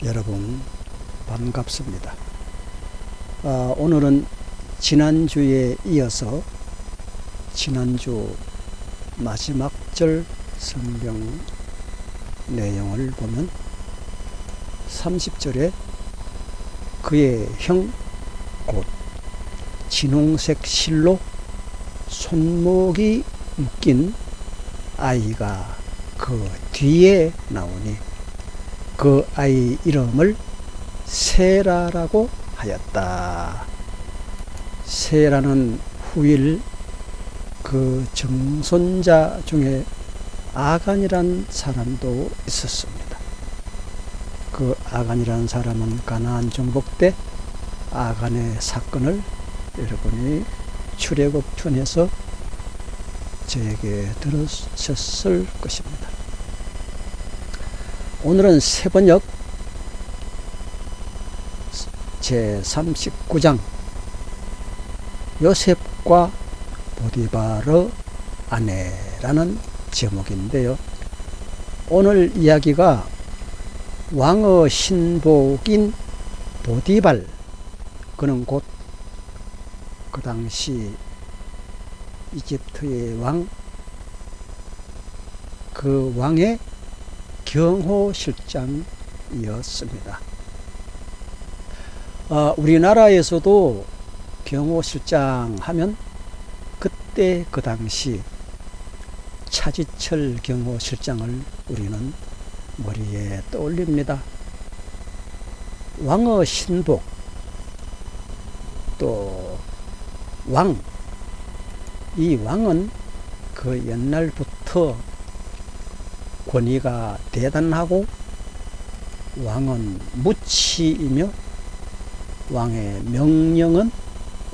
여러분 반갑습니다. 오늘은 지난주에 이어서 지난주 마지막 절 성경 내용을 보면 30절에 그의 형 곧 진홍색 실로 손목이 묶인 아이가 그 뒤에 나오니 그 아이 이름을 세라라고 하였다. 세라는 후일 그 정손자 중에 아간이란 사람도 있었습니다. 그 아간이라는 사람은 가나안 정복 때 아간의 사건을 여러분이 출애굽편에서 저에게 들으셨을 것입니다. 오늘은 세번역 제39장 요셉과 보디바르 아내라는 제목인데요. 오늘 이야기가 왕의 신복인 보디발, 그는 곧 그 당시 이집트의 왕, 그 왕의 경호실장이었습니다. 우리나라에서도 경호실장 하면 그때 그 당시 차지철 경호실장을 우리는 머리에 떠올립니다. 왕의 신복, 또 왕, 이 왕은 그 옛날부터 권위가 대단하고 왕은 무치이며 왕의 명령은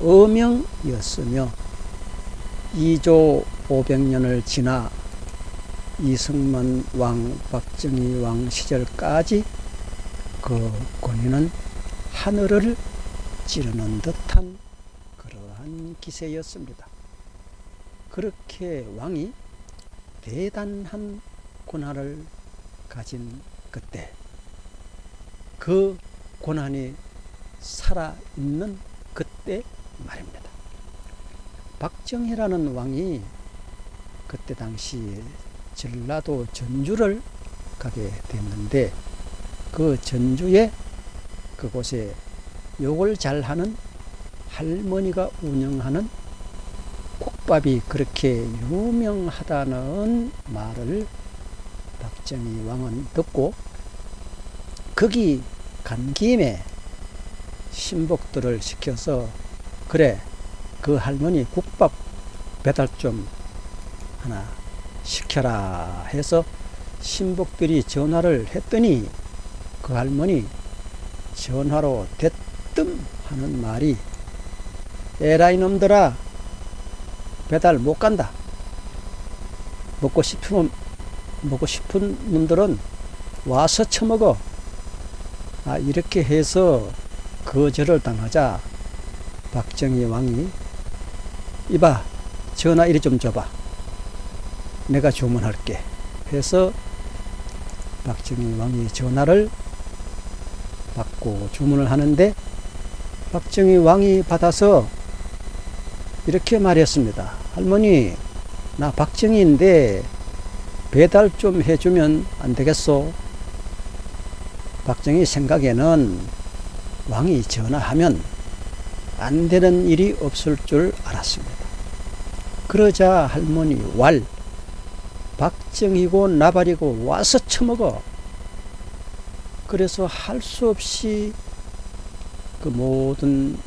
어명이었으며 2조 500년을 지나 이승만 왕, 박정희 왕 시절까지 그 권위는 하늘을 찌르는 듯한 그러한 기세였습니다. 그렇게 왕이 대단한 권한을 가진 그때, 그 권한이 살아있는 그때 말입니다. 박정희라는 왕이 그때 당시에 전라도 전주를 가게 됐는데, 그 전주에 그곳에 욕을 잘하는 할머니가 운영하는 국밥이 그렇게 유명하다는 말을 박정희 왕은 듣고 거기 간 김에 신복들을 시켜서 그래, 그 할머니 국밥 배달 좀 하나 시켜라 해서 신복들이 전화를 했더니 그 할머니 전화로 대뜸 하는 말이 에라이 놈들아, 배달 못 간다. 먹고 싶은 놈들은 와서 처먹어. 이렇게 해서 거절을 당하자 박정희 왕이 이봐, 전화 이리 좀 줘봐, 내가 주문할게 해서 박정희 왕이 전화를 받고 주문을 하는데, 박정희 왕이 받아서 이렇게 말했습니다. 할머니, 나 박정희인데 배달 좀 해주면 안 되겠소? 박정희 생각에는 왕이 전화하면 안 되는 일이 없을 줄 알았습니다. 그러자 할머니 왈, 박정희고 나발이고 와서 처먹어. 그래서 할 수 없이 그 모든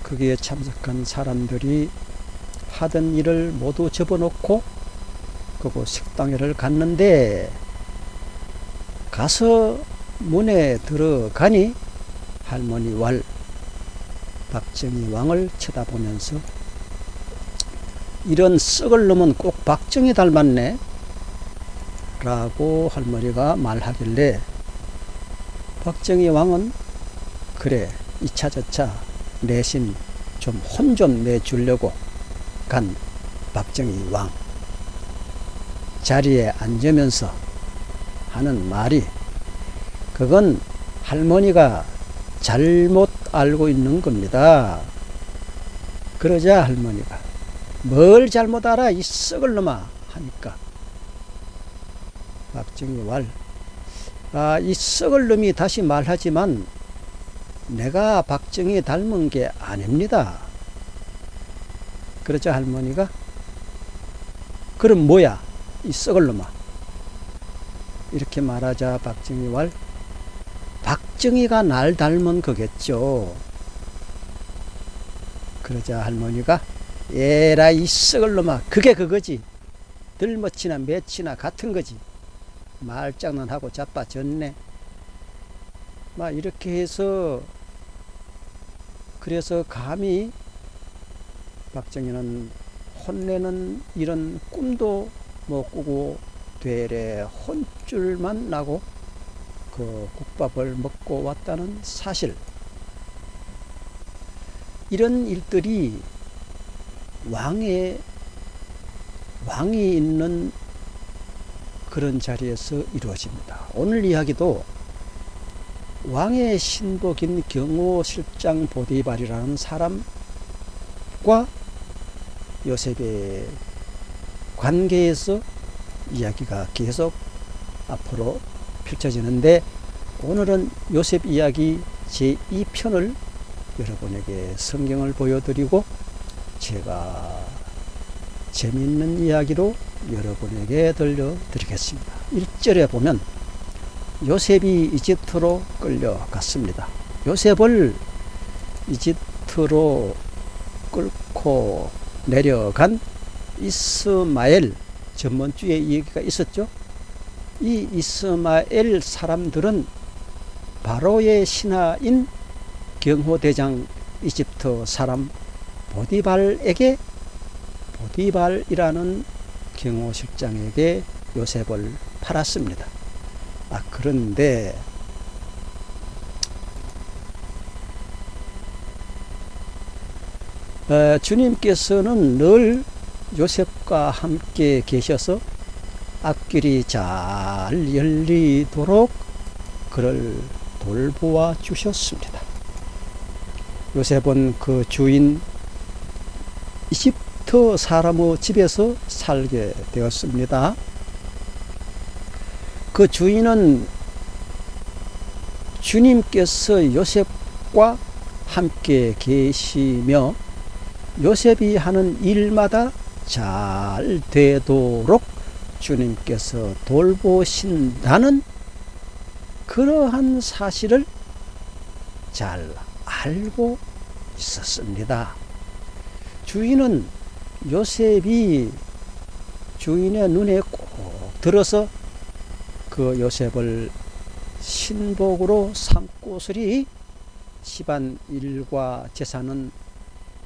거기에 참석한 사람들이 하던 일을 모두 접어놓고 그곳 식당회를 갔는데, 가서 문에 들어가니 할머니 왈 박정희 왕을 쳐다보면서 이런 썩을 놈은 꼭 박정희 닮았네 라고 할머니가 말하길래 박정희 왕은 그래, 이차저차 내심 좀 혼 좀 내주려고 간 박정희 왕 자리에 앉으면서 하는 말이 그건 할머니가 잘못 알고 있는 겁니다. 그러자 할머니가 뭘 잘못 알아 이 썩을 놈아 하니까 박정희 이 썩을 놈이 다시 말하지만 내가 박정희 닮은 게 아닙니다. 그러자 할머니가 그럼 뭐야 이 썩을 놈아 이렇게 말하자 박정희 박정희가 날 닮은 거겠죠. 그러자 할머니가 에라 이 썩을 놈아 그게 그거지. 들머치나 매치나 같은 거지. 말장난하고 자빠졌네. 막 이렇게 해서 그래서 감히 박정희는 혼내는 이런 꿈도 못 꾸고 되레 혼쭐만 나고 그 국밥을 먹고 왔다는 사실. 이런 일들이 왕이 있는 그런 자리에서 이루어집니다. 오늘 이야기도 왕의 신복인 경호실장 보디발이라는 사람과 요셉의 관계에서 이야기가 계속 앞으로 펼쳐지는데 오늘은 요셉 이야기 제2편을 여러분에게 성경을 보여드리고 제가 재미있는 이야기로 여러분에게 들려드리겠습니다. 1절에 보면 요셉이 이집트로 끌려갔습니다. 요셉을 이집트로 끌고 내려간 이스마엘 전번주에 얘기가 있었죠. 이 이스마엘 사람들은 바로의 신하인 경호대장 이집트 사람 보디발이라는 경호실장에게 요셉을 팔았습니다. 그런데 주님께서는 늘 요셉과 함께 계셔서 앞길이 잘 열리도록 그를 돌보아 주셨습니다. 요셉은 그 주인 이집트 사람의 집에서 살게 되었습니다. 그 주인은 주님께서 요셉과 함께 계시며 요셉이 하는 일마다 잘 되도록 주님께서 돌보신다는 그러한 사실을 잘 알고 있었습니다. 주인은 요셉이 주인의 눈에 꼭 들어서 그 요셉을 신복으로 삼고서리 집안 일과 재산은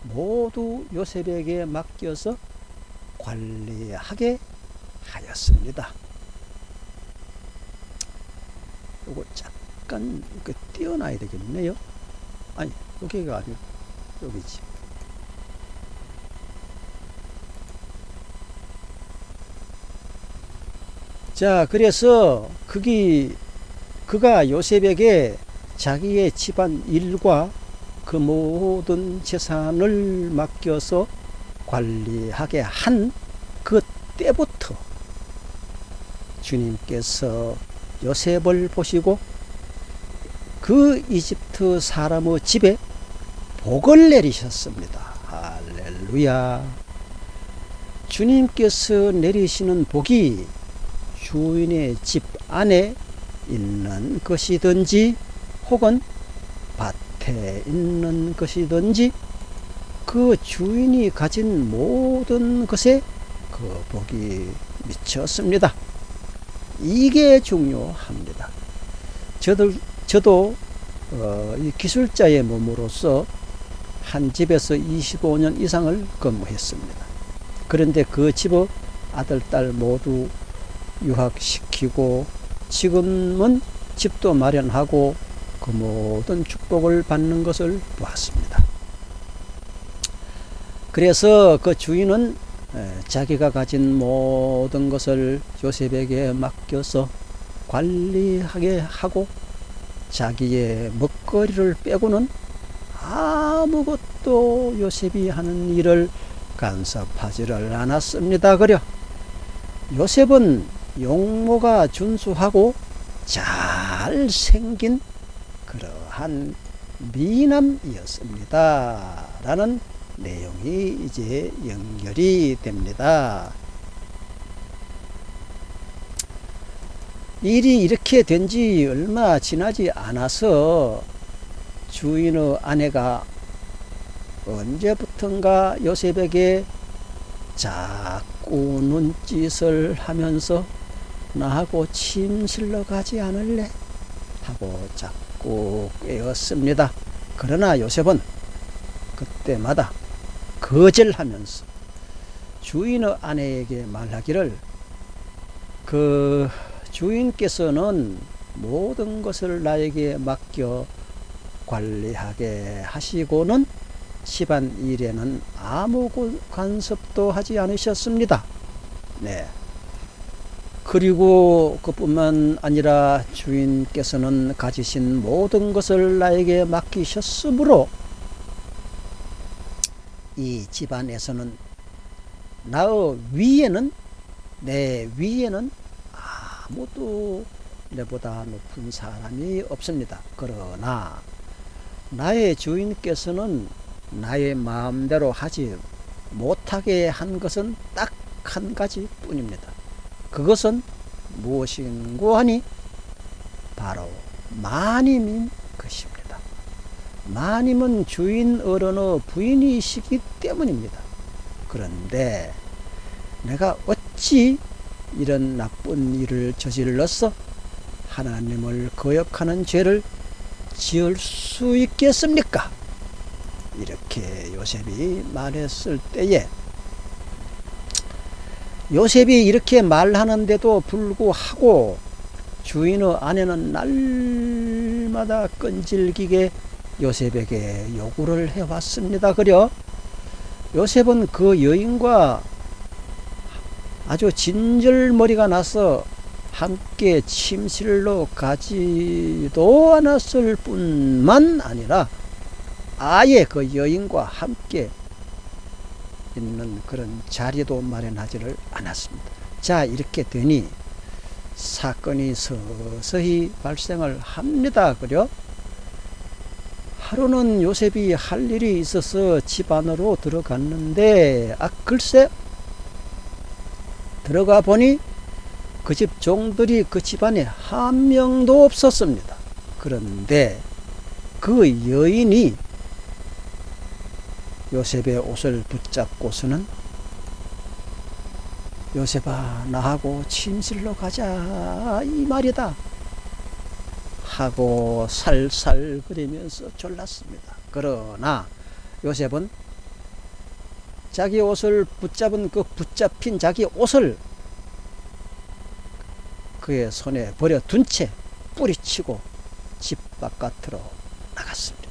모두 요셉에게 맡겨서 관리하게 하였습니다. 요거 잠깐 띄워놔야 되겠네요. 아니 여기가 아니고 여기지. 자, 그래서 그가 요셉에게 자기의 집안 일과 그 모든 재산을 맡겨서 관리하게 한 그 때부터 주님께서 요셉을 보시고 그 이집트 사람의 집에 복을 내리셨습니다. 할렐루야. 주님께서 내리시는 복이 주인의 집 안에 있는 것이든지 혹은 밭에 있는 것이든지 그 주인이 가진 모든 것에 그 복이 미쳤습니다. 이게 중요합니다. 저도 이 기술자의 몸으로서 한 집에서 25년 이상을 근무했습니다. 그런데 그 집의 아들, 딸 모두 유학시키고 지금은 집도 마련하고 그 모든 축복을 받는 것을 보았습니다. 그래서 그 주인은 자기가 가진 모든 것을 요셉에게 맡겨서 관리하게 하고 자기의 먹거리를 빼고는 아무것도 요셉이 하는 일을 간섭하지를 않았습니다. 그려 요셉은 용모가 준수하고 잘생긴 그러한 미남이었습니다. 라는 내용이 이제 연결이 됩니다. 일이 이렇게 된 지 얼마 지나지 않아서 주인의 아내가 언제부턴가 요셉에게 자꾸 눈짓을 하면서 나하고 침실로 가지 않을래? 하고 자꾸 꾀었습니다. 그러나 요셉은 그때마다 거절하면서 주인의 아내에게 말하기를 그 주인께서는 모든 것을 나에게 맡겨 관리하게 하시고는 집안 일에는 아무 간섭도 하지 않으셨습니다. 네. 그리고 그뿐만 아니라 주인께서는 가지신 모든 것을 나에게 맡기셨으므로 이 집안에서는 나의 위에는 내 위에는 아무도 내보다 높은 사람이 없습니다. 그러나 나의 주인께서는 나의 마음대로 하지 못하게 한 것은 딱 한 가지 뿐입니다. 그것은 무엇인고 하니 바로 마님인 것입니다. 마님은 주인 어른의 부인이시기 때문입니다. 그런데 내가 어찌 이런 나쁜 일을 저질러서 하나님을 거역하는 죄를 지을 수 있겠습니까? 이렇게 요셉이 말했을 때에 요셉이 이렇게 말하는데도 불구하고 주인의 아내는 날마다 끈질기게 요셉에게 요구를 해왔습니다. 그려 요셉은 그 여인과 아주 진절머리가 나서 함께 침실로 가지도 않았을 뿐만 아니라 아예 그 여인과 함께 있는 그런 자리도 마련하지를 않았습니다. 자, 이렇게 되니 사건이 서서히 발생을 합니다. 그려 하루는 요셉이 할 일이 있어서 집 안으로 들어갔는데 글쎄 들어가 보니 그 집 종들이 그 집안에 한 명도 없었습니다. 그런데 그 여인이 요셉의 옷을 붙잡고서는 요셉아, 나하고 침실로 가자 이 말이다 하고 살살거리면서 졸랐습니다. 그러나 요셉은 자기 옷을 붙잡은 그 붙잡힌 자기 옷을 그의 손에 버려둔 채 뿌리치고 집 바깥으로 나갔습니다.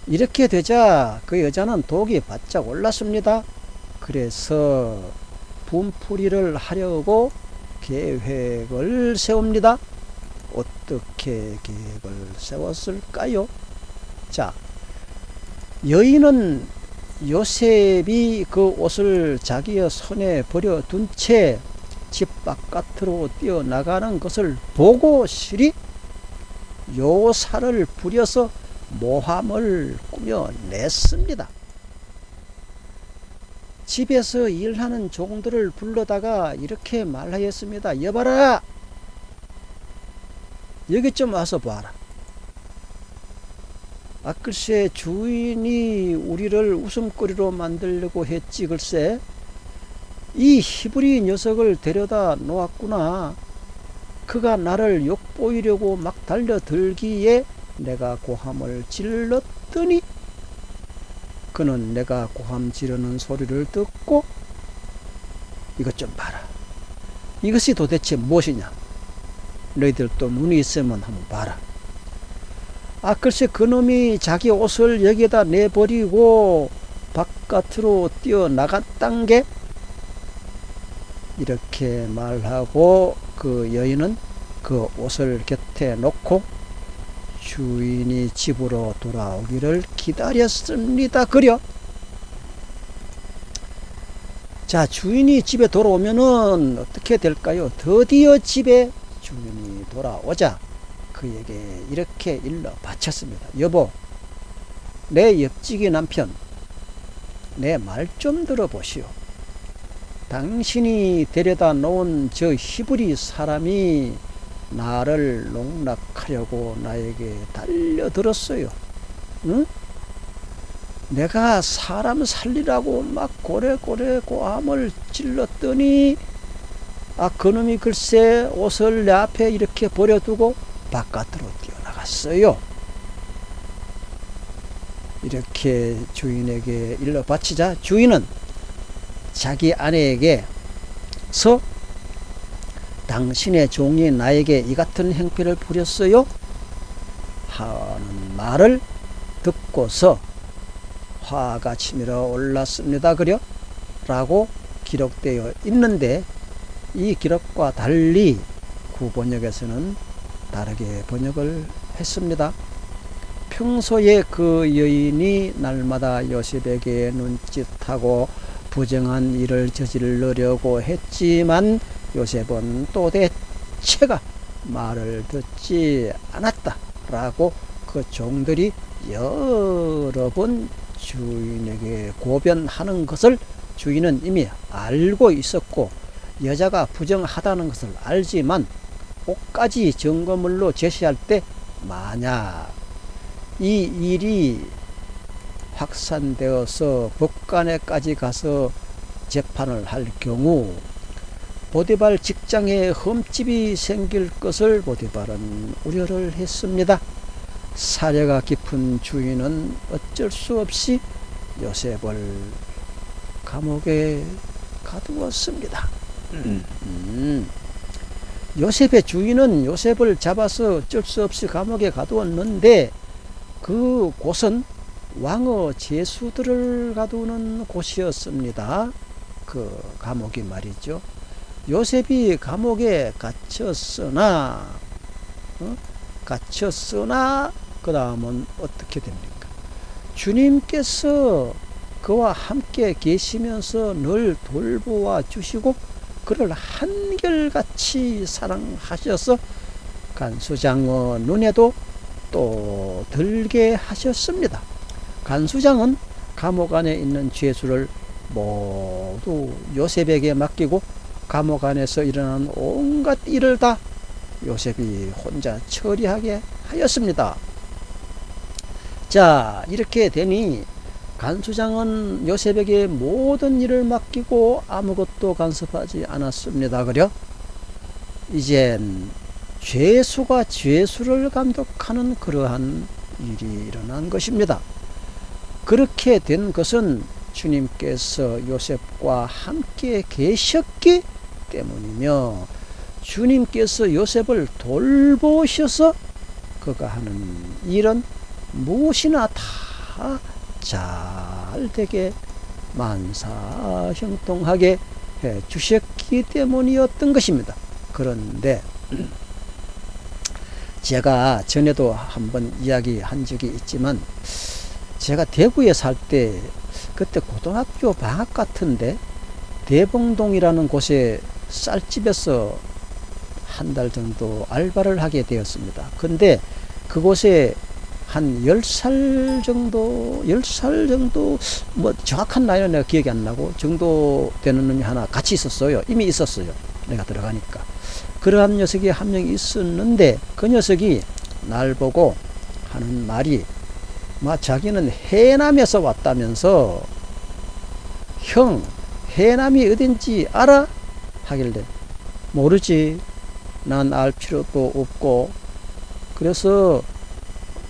이렇게 되자 그 여자는 독이 바짝 올랐습니다. 그래서 분풀이를 하려고 계획을 세웁니다. 어떻게 계획을 세웠을까요? 자, 여인은 요셉이 그 옷을 자기의 손에 버려둔 채 집 바깥으로 뛰어나가는 것을 보고 실이 요사를 부려서 모함을 꾸며냈습니다. 집에서 일하는 종들을 불러다가 이렇게 말하였습니다. 여봐라, 여기 좀 와서 봐라. 글쎄 주인이 우리를 웃음거리로 만들려고 했지. 글쎄 이 히브리 녀석을 데려다 놓았구나. 그가 나를 욕보이려고 막 달려들기에 내가 고함을 질렀더니 그는 내가 고함 지르는 소리를 듣고 이것 좀 봐라. 이것이 도대체 무엇이냐. 너희들도 눈이 있으면 한번 봐라. 글쎄 그놈이 자기 옷을 여기에다 내버리고 바깥으로 뛰어나갔단 게 이렇게 말하고 그 여인은 그 옷을 곁에 놓고 주인이 집으로 돌아오기를 기다렸습니다. 그려. 자, 주인이 집에 돌아오면은 어떻게 될까요? 드디어 집에 주인이 돌아오자 그에게 이렇게 일러 바쳤습니다. 여보, 내 옆집이 남편, 내 말 좀 들어보시오. 당신이 데려다 놓은 저 히브리 사람이 나를 농락하려고 나에게 달려들었어요. 응? 내가 사람 살리라고 막 고래고래 고함을 질렀더니 그놈이 글쎄 옷을 내 앞에 이렇게 버려두고 바깥으로 뛰어나갔어요. 이렇게 주인에게 일러 바치자 주인은 자기 아내에게서 당신의 종이 나에게 이 같은 행패를 부렸어요 하는 말을 듣고서 화가 치밀어 올랐습니다. 그려? 라고 기록되어 있는데 이 기록과 달리 구번역에서는 다르게 번역을 했습니다. 평소에 그 여인이 날마다 요셉에게 눈짓하고 부정한 일을 저지르려고 했지만 요셉은 도대체가 말을 듣지 않았다 라고 그 종들이 여러 번 주인에게 고변하는 것을 주인은 이미 알고 있었고 여자가 부정하다는 것을 알지만 옷까지 증거물로 제시할 때 만약 이 일이 확산되어서 법관에까지 가서 재판을 할 경우 보디발 직장에 흠집이 생길 것을 보디발은 우려를 했습니다. 사려가 깊은 주인은 어쩔 수 없이 요셉을 감옥에 가두었습니다. 요셉의 주인은 요셉을 잡아서 어쩔 수 없이 감옥에 가두었는데 그 곳은 왕의 제수들을 가두는 곳이었습니다. 그 감옥이 말이죠. 요셉이 감옥에 갇혔으나 그 다음은 어떻게 됩니까? 주님께서 그와 함께 계시면서 늘 돌보아 주시고 그를 한결같이 사랑하셔서 간수장의 눈에도 또 들게 하셨습니다. 간수장은 감옥 안에 있는 죄수를 모두 요셉에게 맡기고 감옥 안에서 일어나는 온갖 일을 다 요셉이 혼자 처리하게 하였습니다. 자, 이렇게 되니 간수장은 요셉에게 모든 일을 맡기고 아무것도 간섭하지 않았습니다. 그려? 이젠 죄수가 죄수를 감독하는 그러한 일이 일어난 것입니다. 그렇게 된 것은 주님께서 요셉과 함께 계셨기 때문이며 주님께서 요셉을 돌보셔서 그가 하는 일은 무엇이나 다 잘 되게 만사형통하게 해 주셨기 때문이었던 것입니다. 그런데 제가 전에도 한번 이야기한 적이 있지만 제가 대구에 살 때 그때 고등학교 방학 같은데 대봉동이라는 곳에 쌀집에서 한 달 정도 알바를 하게 되었습니다. 근데 그곳에 한 10살 정도 뭐 정확한 나이는 내가 기억이 안 나고 정도 되는 놈이 하나 같이 있었어요. 이미 있었어요. 내가 들어가니까. 그러한 녀석이 한 명 있었는데 그 녀석이 날 보고 하는 말이 자기는 해남에서 왔다면서 형 해남이 어딘지 알아? 하길래 모르지. 난 알 필요도 없고 그래서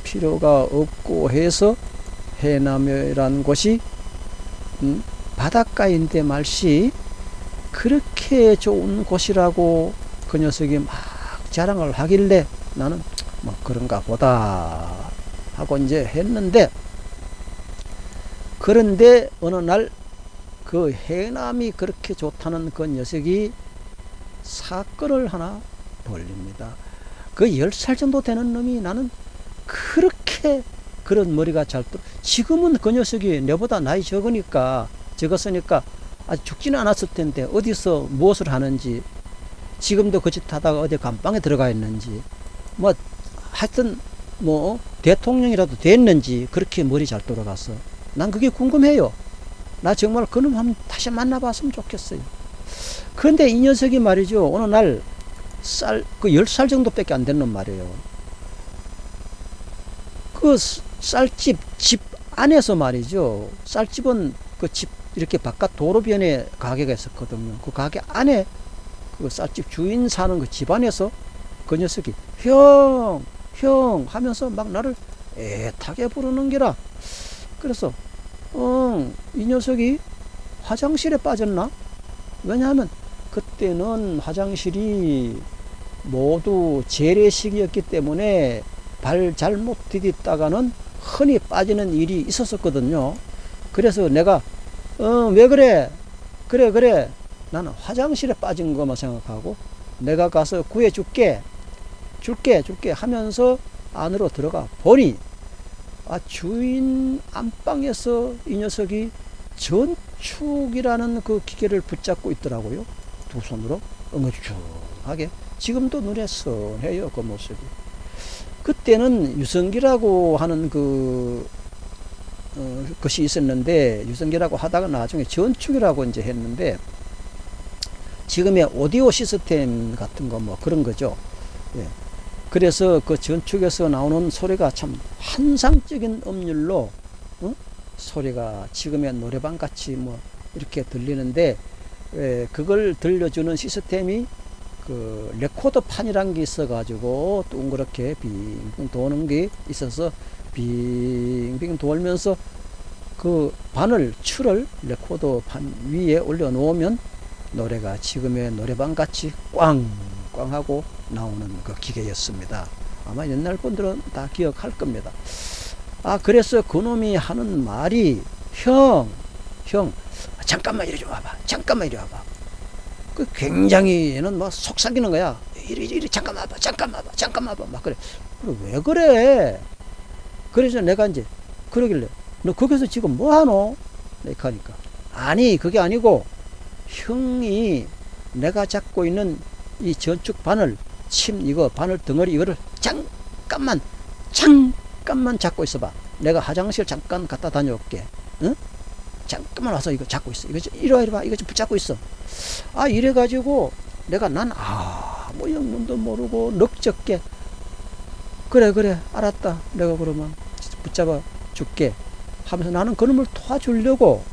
필요가 없고 해서 해남이라는 곳이 바닷가인데 말시 그렇게 좋은 곳이라고 그 녀석이 막 자랑을 하길래 나는 뭐 그런가 보다 하고 이제 했는데 그런데 어느 날 그 해남이 그렇게 좋다는 그 녀석이 사건을 하나 벌립니다. 그 10살 정도 되는 놈이 나는 그렇게 그런 머리가 잘 들어. 지금은 그 녀석이 내보다 나이 적었으니까 아직 죽지는 않았을 텐데 어디서 무엇을 하는지, 지금도 그 짓 하다가 어디 감방에 들어가 있는지, 뭐 하여튼 뭐 대통령이라도 됐는지 그렇게 머리 잘 돌아갔어. 난 그게 궁금해요. 나 정말 그놈 한번 다시 만나봤으면 좋겠어요. 그런데 이 녀석이 말이죠, 어느 날 그 10살 정도밖에 안 됐는 말이에요. 그 집 안에서 말이죠, 쌀집은 그 집 이렇게 바깥 도로변에 가게가 있었거든요. 그 가게 안에 그 쌀집 주인 사는 그 집안에서 그 녀석이 형 하면서 막 나를 애타게 부르는 게라. 그래서 이 녀석이 화장실에 빠졌나? 왜냐하면 그때는 화장실이 모두 재래식이었기 때문에 발 잘못 디뎠다가는 흔히 빠지는 일이 있었거든요. 그래서 내가 왜 그래? 그래 나는 화장실에 빠진 것만 생각하고 내가 가서 구해줄게 줄게 하면서 안으로 들어가 보니 주인 안방에서 이 녀석이 전축이라는 그 기계를 붙잡고 있더라고요. 두 손으로 엉어주하게. 지금도 눈에 선해요, 그 모습이. 그때는 유성기라고 하는 것이 있었는데, 유성기라고 하다가 나중에 전축이라고 이제 했는데, 지금의 오디오 시스템 같은 거 뭐 그런 거죠. 예. 그래서 그 전축에서 나오는 소리가 참 환상적인 음률로 소리가 지금의 노래방 같이 뭐 이렇게 들리는데, 그걸 들려주는 시스템이 그 레코더판이란 게 있어 가지고 동그랗게 빙빙 도는 게 있어서 빙빙 돌면서 그 줄을 레코더판 위에 올려 놓으면 노래가 지금의 노래방 같이 꽝꽝 하고 나오는 그 기계였습니다. 아마 옛날 분들은 다 기억할 겁니다. 그래서 그놈이 하는 말이 형 잠깐만 이리 좀 와봐. 그 굉장히는 뭐 속삭이는 거야. 이리 잠깐만 와봐. 막 그래. 왜 그래? 그래서 내가 이제 그러길래 너 거기서 지금 뭐 하노? 이렇게 하니까 아니 그게 아니고 형이 내가 잡고 있는 이 전축 바늘 이거 바늘 덩어리 이거를 잠깐만 잡고 있어봐. 내가 화장실 잠깐 갔다 다녀올게. 응? 잠깐만 와서 이거 잡고 있어. 이리 와. 이거 좀 붙잡고 있어. 이래가지고 내가 뭐 영문도 모르고 넉적게 그래 알았다. 내가 그러면 붙잡아 줄게 하면서 나는 그놈을 도와주려고.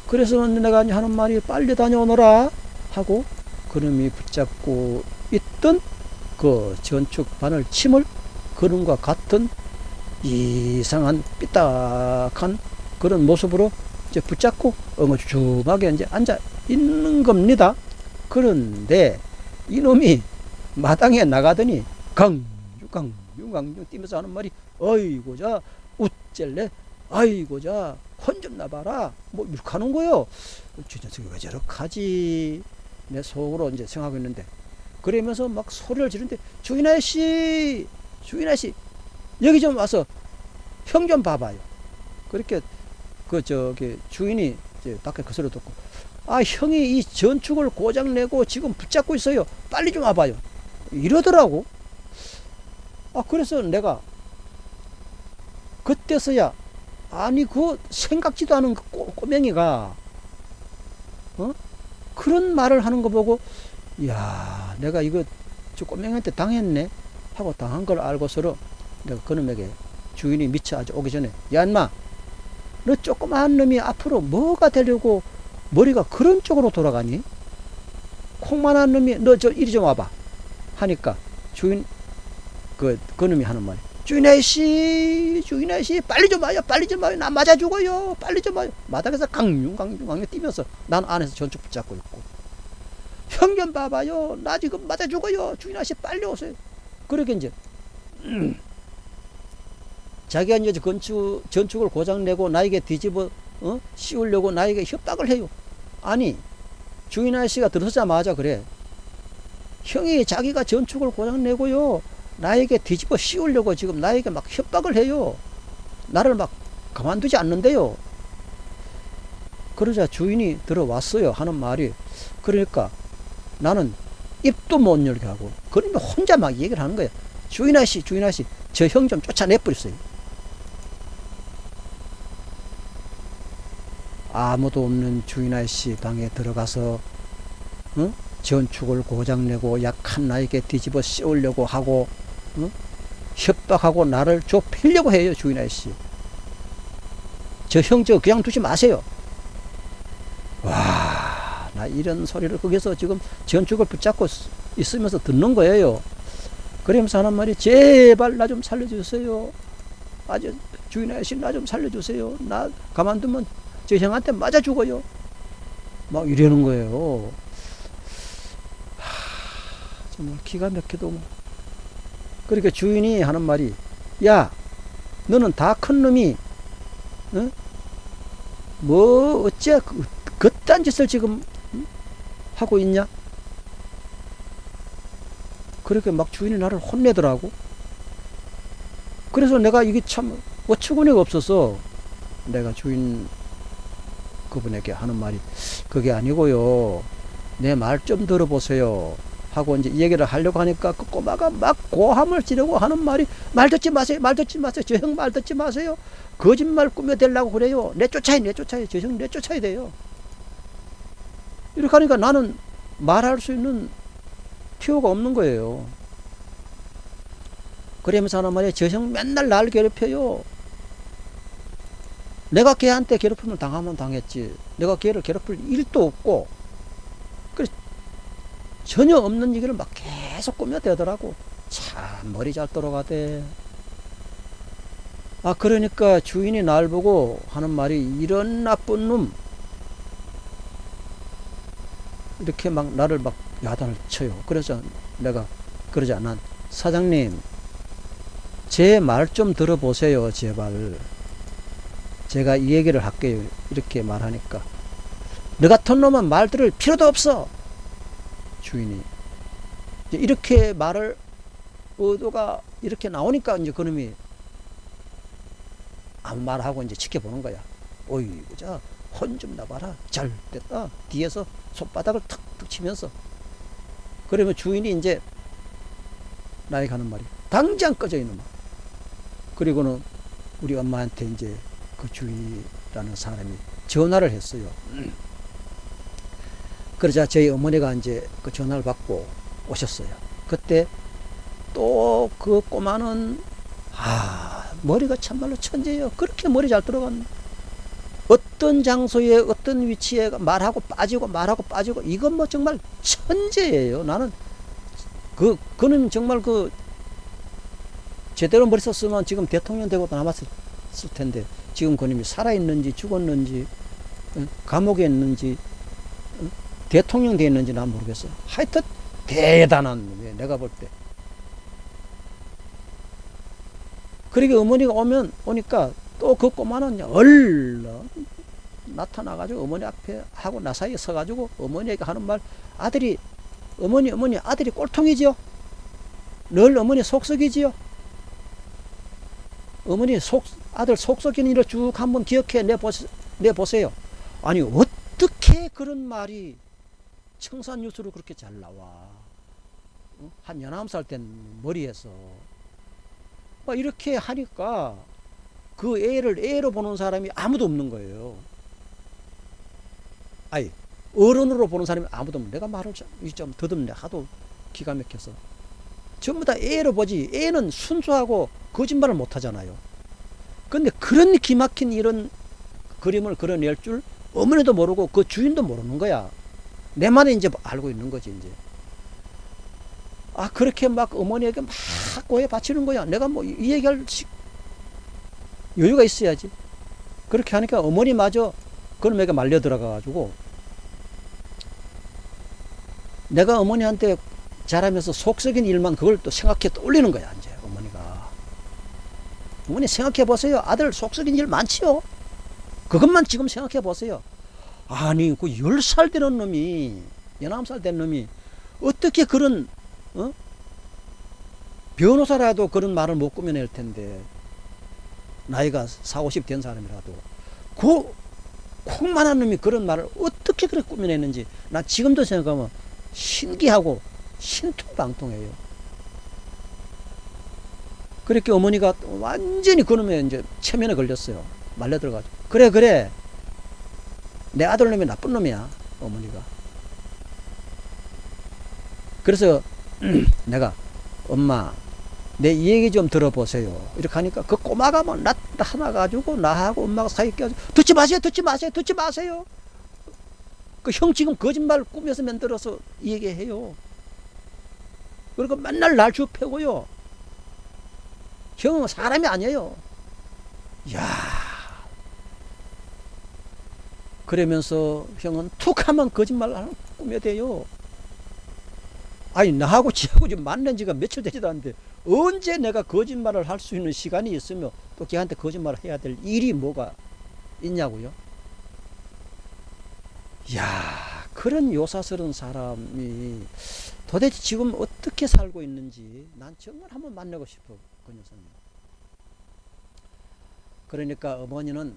그래서 내가 하는 말이 빨리 다녀오너라 하고 그놈이 붙잡고 있던 그 전축 바늘 침을 그놈과 같은 이상한 삐딱한 그런 모습으로 이제 붙잡고 엉어주춤하게 이제 앉아 있는 겁니다. 그런데 이놈이 마당에 나가더니 강주 뛰면서 하는 말이 어이고자 우cel래 아이고자 혼 좀 나봐라 뭐 이렇게 하는 거요. 저 녀석이 왜 저렇게 하지 내 속으로 이제 생각하고 있는데, 그러면서 막 소리를 지르는데 주인 아저씨 여기 좀 와서 형 좀 봐봐요. 그렇게 주인이 이제 밖에 그 소리 듣고 형이 이 전축을 고장내고 지금 붙잡고 있어요. 빨리 좀 와봐요. 이러더라고. 그래서 내가 그때서야 그 생각지도 않은 그 꼬맹이가 그런 말을 하는 거 보고 내가 이거 저 꼬맹이한테 당했네 하고 당한 걸 알고서로 내가 그놈에게 주인이 미처 아주 오기 전에 야 인마 너 조그마한 놈이 앞으로 뭐가 되려고 머리가 그런 쪽으로 돌아가니? 콩만한 놈이 너 이리 좀 와봐 하니까 주인 그 놈이 하는 말이 주인 아저씨 빨리 좀 와요 나 맞아 죽어요 빨리 좀 와요. 마당에서 강룡 뛰면서 난 안에서 전축 붙잡고 있고 형 좀 봐봐요 나 지금 맞아 죽어요 주인 아저씨 빨리 오세요. 그렇게 이제 자기가 이제 전축을 고장내고 나에게 뒤집어 씌우려고 나에게 협박을 해요. 아니 주인 아저씨가 들어서자마자 그래 형이 자기가 전축을 고장내고요 나에게 뒤집어 씌우려고 지금 나에게 막 협박을 해요. 나를 막 가만두지 않는데요. 그러자 주인이 들어왔어요. 하는 말이, 그러니까 나는 입도 못 열게 하고, 그러면 혼자 막 얘기를 하는 거예요. 주인 아저씨, 주인 아저씨, 저 형 좀 쫓아내버렸어요. 아무도 없는 주인 아저씨 방에 들어가서 전축을 고장내고 약한 나에게 뒤집어 씌우려고 하고 협박하고 나를 좁히려고 해요. 주인 아저씨, 저 형 저 그냥 두지 마세요. 와, 나 이런 소리를 거기서 지금 전축을 붙잡고 있으면서 듣는 거예요. 그러면서 하는 말이, 제발 나 좀 살려주세요. 아주 주인 아저씨 나 좀 살려주세요. 나 가만두면 저 형한테 맞아 죽어요. 막 이러는 거예요. 정말 기가 막혀도 뭐. 그러니까 주인이 하는 말이, 야, 너는 다 큰 놈이 뭐 어째 그딴 짓을 지금 하고 있냐? 그렇게 막 주인이 나를 혼내더라고. 그래서 내가 이게 참 어처구니가 없어서 내가 주인 그분에게 하는 말이, 그게 아니고요, 내 말 좀 들어보세요 하고 이제 얘기를 하려고 하니까 그 꼬마가 막 고함을 지르고 하는 말이, 말 듣지 마세요, 말 듣지 마세요, 저 형 말 듣지 마세요, 거짓말 꾸며대려고 그래요, 내쫓아야 저 형 내쫓아야 돼요. 이렇게 하니까 나는 말할 수 있는 필요가 없는 거예요. 그러면서 하는 말이, 저 형 맨날 날 괴롭혀요. 내가 걔한테 괴롭힘을 당하면 당했지, 내가 걔를 괴롭힐 일도 없고, 그래서 전혀 없는 얘기를 막 계속 꾸며대더라고. 참 머리 잘 돌아가대. 아, 그러니까 주인이 날 보고 하는 말이, 이런 나쁜 놈, 이렇게 막 나를 막 야단을 쳐요. 그래서 내가 그러자, 난 사장님 제 말 좀 들어보세요 제발, 제가 이 얘기를 할게요. 이렇게 말하니까, 너 같은 놈은 말 들을 필요도 없어. 주인이 이렇게 말을, 의도가 이렇게 나오니까 이제 그놈이 아무 말하고 이제 지켜보는 거야. 어이, 자, 혼 좀 나봐라, 잘 됐다. 뒤에서 손바닥을 탁탁 치면서. 그러면 주인이 이제 나에게 하는 말이, 당장 꺼져 이놈아. 그리고는 우리 엄마한테 이제 그 주인이라는 사람이 전화를 했어요. 그러자 저희 어머니가 이제 그 전화를 받고 오셨어요. 그때 또 그 꼬마는, 머리가 참말로 천재예요. 그렇게 머리 잘 들어갔네. 어떤 장소에 어떤 위치에 말하고 빠지고 이건 뭐 정말 천재예요. 나는 그는 정말 그 제대로 머리 썼으면 지금 대통령 되고도 남았을 텐데, 지금 그놈이 살아있는지 죽었는지 감옥에 있는지 대통령 돼 있는지 난 모르겠어. 하여튼 대단한 놈이에요, 내가 볼 때. 그러니까 어머니가 오니까 또 그 꼬마는 얼른 나타나가지고 어머니 앞에 하고 나 사이에 서가지고 어머니에게 하는 말, 아들이, 어머니 아들이 꼴통이지요? 늘 어머니 속썩이지요? 어머니 아들 속썩이는 일을 쭉 한번 기억해 내보세요. 아니, 어떻게 그런 말이 청산유수로 그렇게 잘 나와? 한 19살 된 머리에서. 이렇게 하니까 그 애를 애로 보는 사람이 아무도 없는 거예요. 아니, 어른으로 보는 사람이 아무도 없는. 내가 말을 좀 더듬네, 하도 기가 막혀서. 전부 다 애로 보지. 애는 순수하고 거짓말을 못 하잖아요. 근데 그런 기막힌 이런 그림을 그려낼 줄 어머니도 모르고 그 주인도 모르는 거야. 내만이 이제 알고 있는 거지, 이제. 그렇게 막 어머니에게 막 고해 바치는 거야. 내가 뭐 이 얘기할 여유가 있어야지. 그렇게 하니까 어머니마저 그놈에게 말려 들어가가지고, 내가 어머니한테 잘하면서 속썩인 일만 그걸 또 생각해 떠올리는 거야, 이제 어머니가. 어머니 생각해 보세요. 아들 속썩인 일 많지요? 그것만 지금 생각해 보세요. 아니, 그 10살 되는 놈이, 19살 된 놈이 어떻게 그런 변호사라도 그런 말을 못 꾸며낼 텐데, 나이가 40, 50 된 사람이라도 그 콩만한 놈이 그런 말을 어떻게 그렇게 꾸며내는지 나 지금도 생각하면 신기하고 신통방통해요. 그렇게 어머니가 완전히 그놈의 이제 체면에 걸렸어요. 말려들어가지고 그래 내 아들놈이 나쁜 놈이야 어머니가. 그래서 내가 엄마 내 이 얘기 좀 들어보세요 이렇게 하니까 그 꼬마가 뭐 나타나가지고 나하고 엄마가 사이 껴가지고 듣지 마세요. 그 형 지금 거짓말 꾸며서 만들어서 얘기해요. 그리고 맨날 날 주패고요. 형은 사람이 아니에요. 야, 그러면서 형은 툭 하면 거짓말 꾸며대요. 아니 나하고 지하고 지금 만난 지가 며칠 되지도 않는데 언제 내가 거짓말을 할 수 있는 시간이 있으며 또 걔한테 거짓말을 해야 될 일이 뭐가 있냐고요. 야, 그런 요사스러운 사람이 도대체 지금 어떻게 살고 있는지 난 정말 한번 만나고 싶어 그 녀석님. 그러니까 어머니는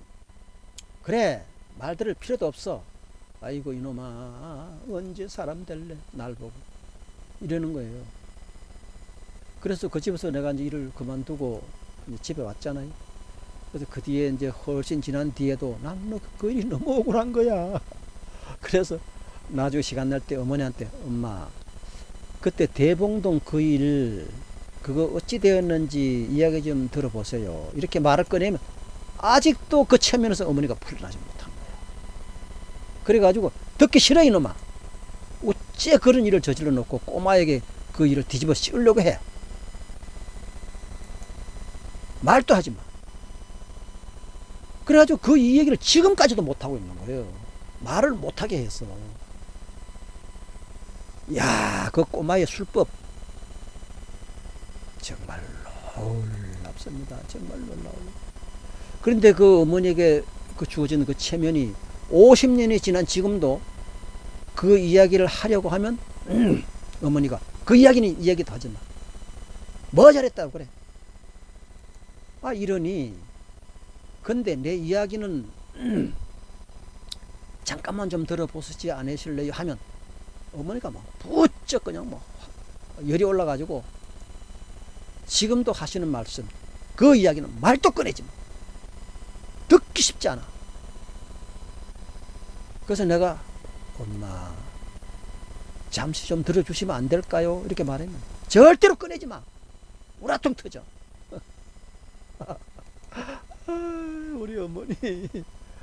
그래 말 들을 필요도 없어. 아이고 이놈아 언제 사람 될래 날 보고 이러는 거예요. 그래서 그 집에서 내가 이제 일을 그만두고 이제 집에 왔잖아요. 그래서 그 뒤에 이제 훨씬 지난 뒤에도 난 너 그 일이 너무 억울한 거야. 그래서 나중에 시간 날 때 어머니한테 엄마 그때 대봉동 그 일 그거 어찌 되었는지 이야기 좀 들어보세요 이렇게 말을 꺼내면 아직도 그 체면에서 어머니가 풀어나지 못한 거야. 그래가지고 듣기 싫어 이놈아 어째 그런 일을 저질러 놓고 꼬마에게 그 일을 뒤집어 씌우려고 해. 말도 하지 마. 그래가지고 그 이 얘기를 지금까지도 못하고 있는 거예요. 말을 못하게 했어. 야, 그 꼬마의 술법 정말 놀랍습니다. 정말 놀라워요. 그런데 그 어머니에게 그 주어진 그 체면이 50년이 지난 지금도 그 이야기를 하려고 하면 어머니가 그 이야기는 이야기도 하지 마. 뭐 잘했다고 그래. 아 이러니 근데 내 이야기는 잠깐만 좀 들어보시지 않으실래요 하면 어머니가 막 부쩍 그냥 뭐 열이 올라가지고 지금도 하시는 말씀 그 이야기는 말도 꺼내지 마. 듣기 쉽지 않아. 그래서 내가 엄마 잠시 좀 들어주시면 안 될까요 이렇게 말하면 절대로 꺼내지 마. 우라통 터져. 우리 어머니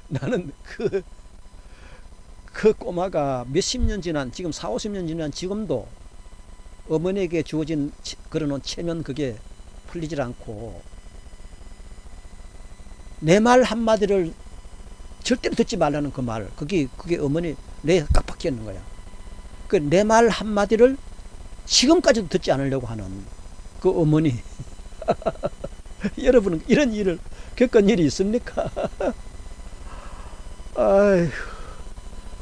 나는 그 꼬마가 몇십 년 지난 지금 4, 50년 지난 지금도 어머니에게 주어진 그러는 체면 그게 풀리질 않고 내 말 한마디를 절대로 듣지 말라는 그 말 그게 어머니 내 깜빡했는 거야. 그 내 말 한마디를 지금까지도 듣지 않으려고 하는 그 어머니 여러분은 이런 일을 겪은 일이 있습니까? 아휴.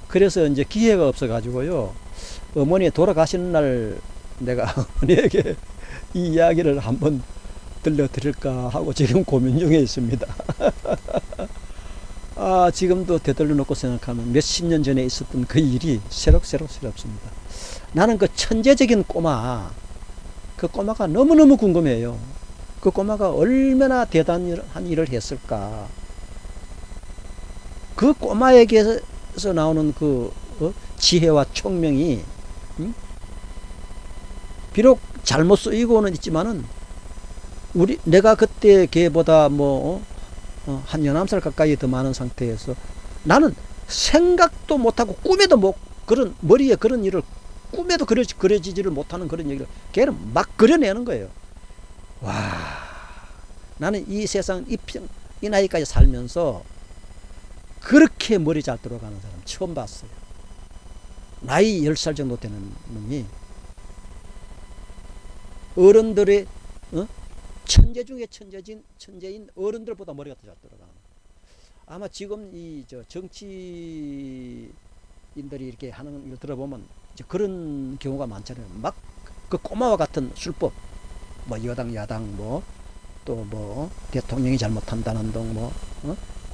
그래서 이제 기회가 없어 가지고요 어머니 돌아가시는 날 내가 어머니에게 이 이야기를 한번 들려드릴까 하고 지금 고민 중에 있습니다. 아 지금도 되돌려 놓고 생각하면 몇십 년 전에 있었던 그 일이 새록새롭습니다. 나는 그 천재적인 꼬마 그 꼬마가 너무너무 궁금해요. 그 꼬마가 얼마나 대단한 일을 했을까. 그 꼬마에게서 나오는 그 지혜와 총명이 비록 잘못 쓰이고는 있지만은 내가 그때 걔보다 뭐 한 11살 가까이 더 많은 상태에서 나는 생각도 못하고 꿈에도 못 그런 머리에 그런 일을 꿈에도 그려지지를 못하는 그런 얘기를 걔는 막 그려내는 거예요. 와, 나는 이 세상 이 나이까지 살면서 그렇게 머리 잘 들어가는 사람 처음 봤어요. 나이 10살 정도 되는 놈이 어른들의 천재 중에 천재인 어른들보다 머리가 더 잘 들어가는. 아마 지금 이 정치인들이 이렇게 하는 걸 들어보면 이제 그런 경우가 많잖아요. 막 그 꼬마와 같은 술법 뭐 여당 야당 뭐 또 뭐 대통령이 잘못한다는 등 뭐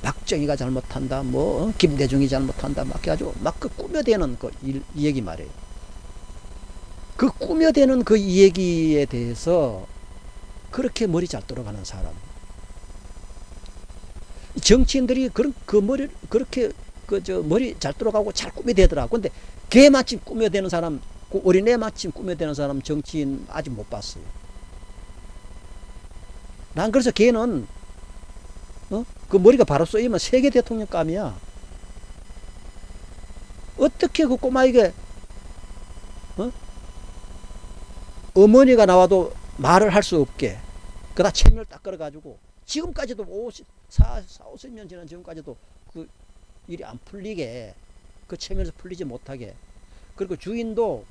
박정희가 잘못한다 뭐 김대중이 잘못한다 막 해가지고 막 그 꾸며대는 이 얘기 말이에요. 그 꾸며대는 그 이 얘기에 대해서 그렇게 머리 잘 돌아가는 사람, 정치인들이 그런 그 머리 그렇게 그 저 머리 잘 돌아가고 잘 꾸며대더라. 근데 걔 마침 꾸며대는 사람, 그 어린애 마침 꾸며대는 사람 정치인 아직 못 봤어요. 난 그래서 걔는 그 머리가 바로 쏘이면 세계 대통령감이야. 어떻게 그 꼬마에게 어머니가 나와도 말을 할 수 없게 그다 체면을 딱 걸어가지고 지금까지도 50년 지난 지금까지도 그 일이 안 풀리게 그 체면에서 풀리지 못하게, 그리고 주인도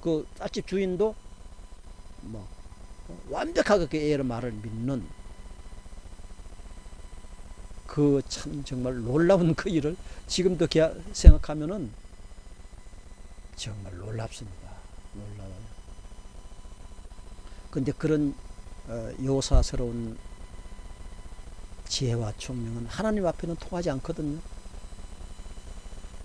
그 쌀집 주인도 뭐 완벽하게 그 애의 말을 믿는 그 참 정말 놀라운 그 일을 지금도 생각하면은 정말 놀랍습니다. 놀라워요. 근데 그런 요사스러운 지혜와 총명은 하나님 앞에는 통하지 않거든요.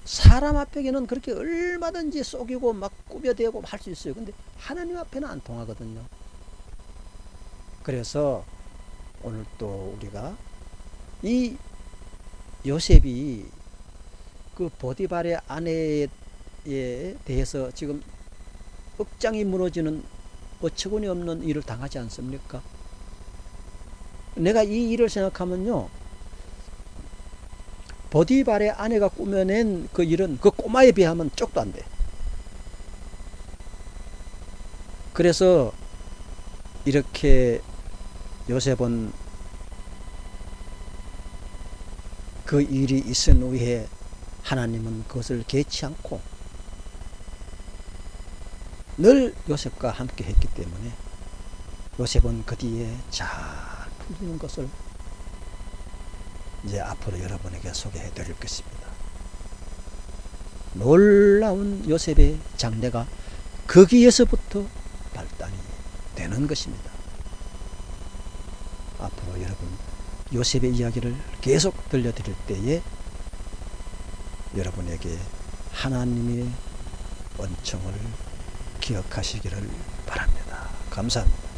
사람 앞에는 그렇게 얼마든지 속이고 막 꾸며대고 할 수 있어요. 근데 하나님 앞에는 안 통하거든요. 그래서 오늘 또 우리가 이 요셉이 그 보디발의 아내에 대해서 지금 억장이 무너지는 어처구니 없는 일을 당하지 않습니까? 내가 이 일을 생각하면요, 보디발의 아내가 꾸며낸 그 일은 그 꼬마에 비하면 쪽도 안 돼. 그래서 이렇게 요셉은 그 일이 있은 후에 하나님은 그것을 개치 않고 늘 요셉과 함께 했기 때문에 요셉은 그 뒤에 잘 풀리는 것을 이제 앞으로 여러분에게 소개해 드릴 것입니다. 놀라운 요셉의 장래가 거기에서부터 발단이 되는 것입니다. 앞으로 여러분 요셉의 이야기를 계속 들려드릴 때에 여러분에게 하나님의 은총을 기억하시기를 바랍니다. 감사합니다.